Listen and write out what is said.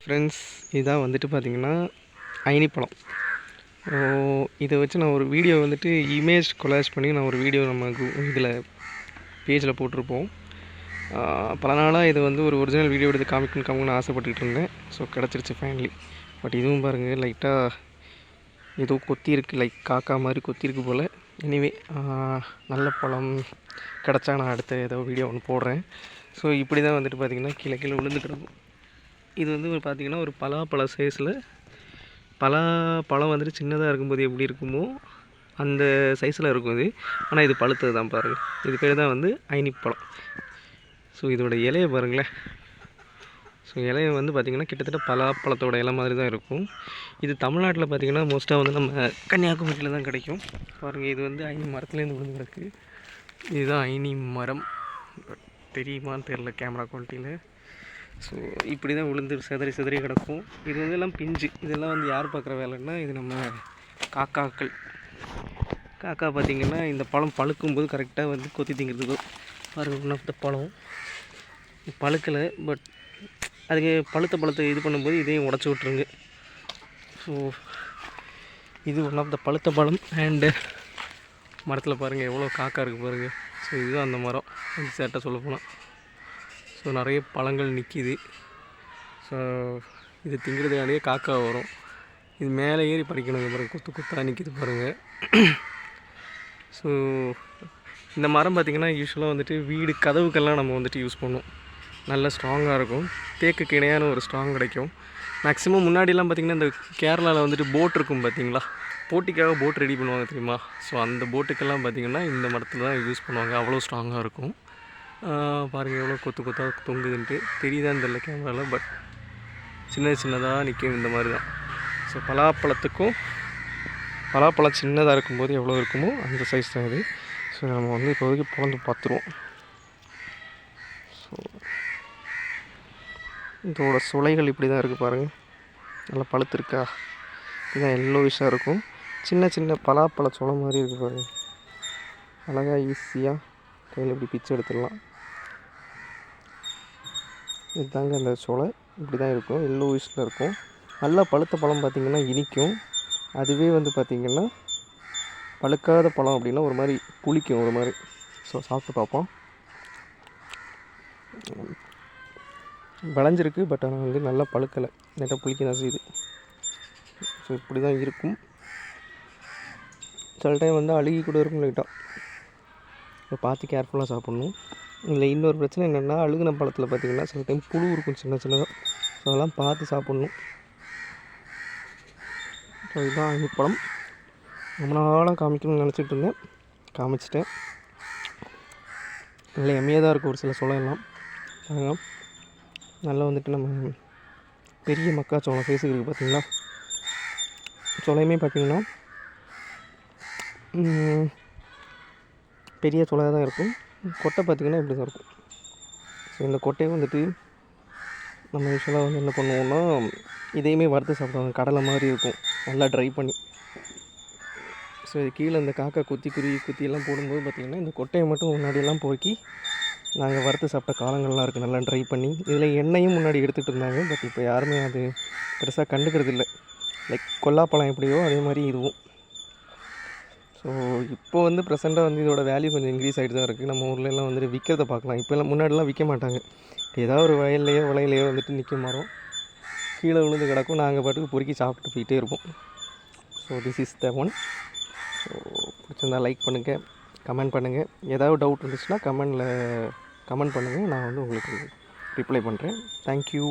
Friends, இதான் வந்துட்டு பார்த்திங்கன்னா அயனிப்பழம். இதை வச்சு நான் ஒரு வீடியோ வந்துட்டு இமேஜ் கொலாஜ் பண்ணி நான் ஒரு வீடியோ நம்ம இதில் பேஜில் போட்டிருப்போம். பல நாளாக இது வந்து ஒரு ஒரிஜினல் வீடியோ எடுத்து காமிக்கணும்னு ஆசைப்பட்டுக்கிட்டு இருந்தேன். ஸோ கிடச்சிருச்சு ஃபைனலி. பட் இதுவும் பாருங்கள், லைட்டாக ஏதோ கொத்திருக்கு, லைக் காக்கா மாதிரி கொத்திருக்கு போல். எனிவே நல்ல பழம் கிடச்சா நான் அடுத்த ஏதோ வீடியோ ஒன்று போடுறேன். ஸோ இப்படி தான் வந்துட்டு பார்த்திங்கன்னா கீழே விழுந்துட்டு இருக்கும். இது வந்து பார்த்திங்கன்னா ஒரு பலாப்பழ சைஸில் பழம் வந்துட்டு சின்னதாக இருக்கும்போது எப்படி இருக்குமோ அந்த சைஸில் இருக்கும் இது. ஆனால் இது பழுத்தது தான் பாருங்கள். இது பேர் தான் வந்து அயனிப்பழம். ஸோ இதோட இலையை பாருங்களேன். ஸோ இலையை வந்து பார்த்திங்கன்னா கிட்டத்தட்ட பலாப்பழத்தோட இலை மாதிரி தான் இருக்கும். இது தமிழ்நாட்டில் பார்த்திங்கன்னா மோஸ்ட்டாக வந்து நம்ம கன்னியாகுமரியில் தான் கிடைக்கும். பாருங்கள், இது வந்து அயனி மரத்துலேருந்து விழுந்து கிடக்கு. இதுதான் அயனி மரம். தெரியுமான்னு தெரில கேமரா குவாலிட்டியில். ஸோ இப்படி தான் விழுந்து செதறி கிடக்கும். இது வந்து எல்லாம் பிஞ்சு. இதெல்லாம் வந்து யார் பார்க்குற வேலைன்னா இது நம்ம காக்கா பார்த்திங்கன்னா இந்த பழம் பழுக்கும்போது கரெக்டாக வந்து கொத்தி திங்கிறதுக்கோ. பாருங்கள், இன்னொரு பழம் பழுக்கலை, பட் அதுக்கு பழத்தை இது பண்ணும்போது இதையும் உடச்சி விட்ருங்க. ஸோ இது ஒன் ஆஃப் த பழுத்த பழம். அண்டு மரத்தில் பாருங்கள் எவ்வளோ காக்கா இருக்குது பாருங்கள். ஸோ இதுதான் அந்த மரம் எக்ஸாக்டாக சொல்ல போனால். ஸோ நிறைய பழங்கள் நிற்கிது. ஸோ இது திங்கிறதுக்காண்டியே காக்கா வரும். இது மேலே ஏறி பறிக்கணுங்க பாருங்கள், கொத்தாக நிற்கிது பாருங்கள். ஸோ இந்த மரம் பார்த்திங்கன்னா யூஸ்வலாக வந்துட்டு வீடு கதவுக்கெல்லாம் நம்ம வந்துட்டு யூஸ் பண்ணுவோம். நல்ல ஸ்ட்ராங்காக இருக்கும். தேக்குக்கு இணையான ஒரு ஸ்ட்ராங் கிடைக்கும். மேக்ஸிமம் முன்னாடிலாம் பார்த்திங்கன்னா இந்த கேரளாவில் வந்துட்டு போட் இருக்கும் பார்த்திங்களா, போட்டிக்காக போட் ரெடி பண்ணுவாங்க தெரியுமா. ஸோ அந்த போட்டுக்கெல்லாம் பார்த்திங்கன்னா இந்த மரத்தில் தான் யூஸ் பண்ணுவாங்க. அவ்வளோ ஸ்ட்ராங்காக இருக்கும். பாருங்கள் எவ்வளோ கொத்தாக தொங்குதுன்ட்டு. தெரியுதான்னு தெரியல கேமராவில், பட் சின்னதாக நிற்கும் இந்த மாதிரி தான். ஸோ பலாப்பழம் சின்னதாக இருக்கும்போது எவ்வளோ இருக்குமோ அந்த சைஸ் தான் இது. ஸோ நம்ம வந்து இப்போதைக்கு பிறந்து பார்த்துருவோம். ஸோ இதோட சுளைகள் இப்படி தான் இருக்குது பாருங்கள், நல்லா பழுத்துருக்கா. இதுதான் எல்லோவிஷாக இருக்கும். சின்ன பலாப்பழ சுளை மாதிரி இருக்குது பாருங்கள். அழகாக ஈஸியாக கையில் இப்படி பிச்சு எடுத்துடலாம். இதுதாங்க அந்த சுளை. இப்படி தான் இருக்கும், எல்லோவிஷில் இருக்கும். நல்லா பழுத்த பழம் பார்த்திங்கன்னா இனிக்கும். அதுவே வந்து பார்த்திங்கன்னா பழுக்காத பழம் அப்படின்னா ஒரு மாதிரி புளிக்கும் ஒரு மாதிரி. ஸோ சாப்பிட்டு பார்ப்போம். விளைஞ்சிருக்கு, பட் ஆனால் வந்து நல்லா பழுக்கலை, நெட்டாக புளிக்க தான் செய்யுது. ஸோ இப்படி தான் இருக்கும். சில டைம் வந்து அழுகி கூட இருக்கும் லைட்டாக. இப்போ பார்த்து கேர்ஃபுல்லாக சாப்பிட்ணும். இல்லை இன்னொரு பிரச்சனை என்னென்னா, அழுகின பழத்தில் பார்த்திங்கன்னா சில டைம் புழு இருக்கும் சின்னதாக. ஸோ அதெல்லாம் பார்த்து சாப்பிட்ணும். ஸோ இதுதான் அயனிப்பழம். ரொம்ப நாளாக காமிக்கணும்னு நினச்சிட்டு இருந்தேன், காமிச்சிட்டேன். நல்லா எம்மையாக தான் இருக்கும் ஒரு சில சொல்லலாம். நல்லா வந்துட்டு நம்ம பெரிய மக்காச்சோளம் சைஸுக்கு இருக்குது பார்த்திங்களா. சோளையுமே பார்த்திங்கன்னா பெரிய சோளையாக தான் இருக்கும். கொட்டை பார்த்திங்கன்னா இப்படி தான் இருக்கும். ஸோ இந்த கொட்டையை வந்துட்டு நம்ம யூஸ்வலாக வந்து என்ன பண்ணுவோம்னா, இதையுமே வறுத்து சாப்பிடுவாங்க. கடலை மாதிரி இருக்கும், நல்லா ட்ரை பண்ணி. ஸோ இது கீழே இந்த காக்கா குத்தியெல்லாம் போடும்போது பார்த்திங்கன்னா இந்த கொட்டையை மட்டும் முன்னாடியெல்லாம் போக்கி நாங்கள் வறுத்து சாப்பிட்ட காலங்கள்லாம் இருக்குது, நல்லா ட்ரை பண்ணி. இதில் எண்ணெயும் முன்னாடி எடுத்துகிட்டு இருந்தாங்க. பட் இப்போ யாருமே அது பெருசாக கண்டுக்கிறது இல்லை. லைக் கொல்லாப்பழம் எப்படியோ அதே மாதிரி இதுவும். ஸோ இப்போ வந்து ப்ரெசெண்டாக வந்து இதோட வேல்யூ கொஞ்சம் இன்க்ரீஸ் ஆகிட்டு தான் இருக்குது. நம்ம ஊர்லெலாம் வந்துட்டு விற்கிறத பார்க்கலாம். இப்போல்லாம் முன்னாடிலாம் விற்க மாட்டாங்க. ஏதாவது ஒரு வயல்லையோ வந்துட்டு நிற்கும் மரம், கீழே விழுந்து கிடக்கும். நாங்கள் பாட்டுக்கு பொறுக்கி சாப்பிட்டு போயிட்டே இருப்போம். So this is the one. So பிடிச்சிருந்தா லைக் பண்ணுங்கள், கமெண்ட் பண்ணுங்கள். ஏதாவது டவுட் இருந்துச்சுன்னா கமெண்ட் பண்ணுங்கள். நான் வந்து உங்களுக்கு ரிப்ளை பண்ணுறேன். தேங்க்யூ.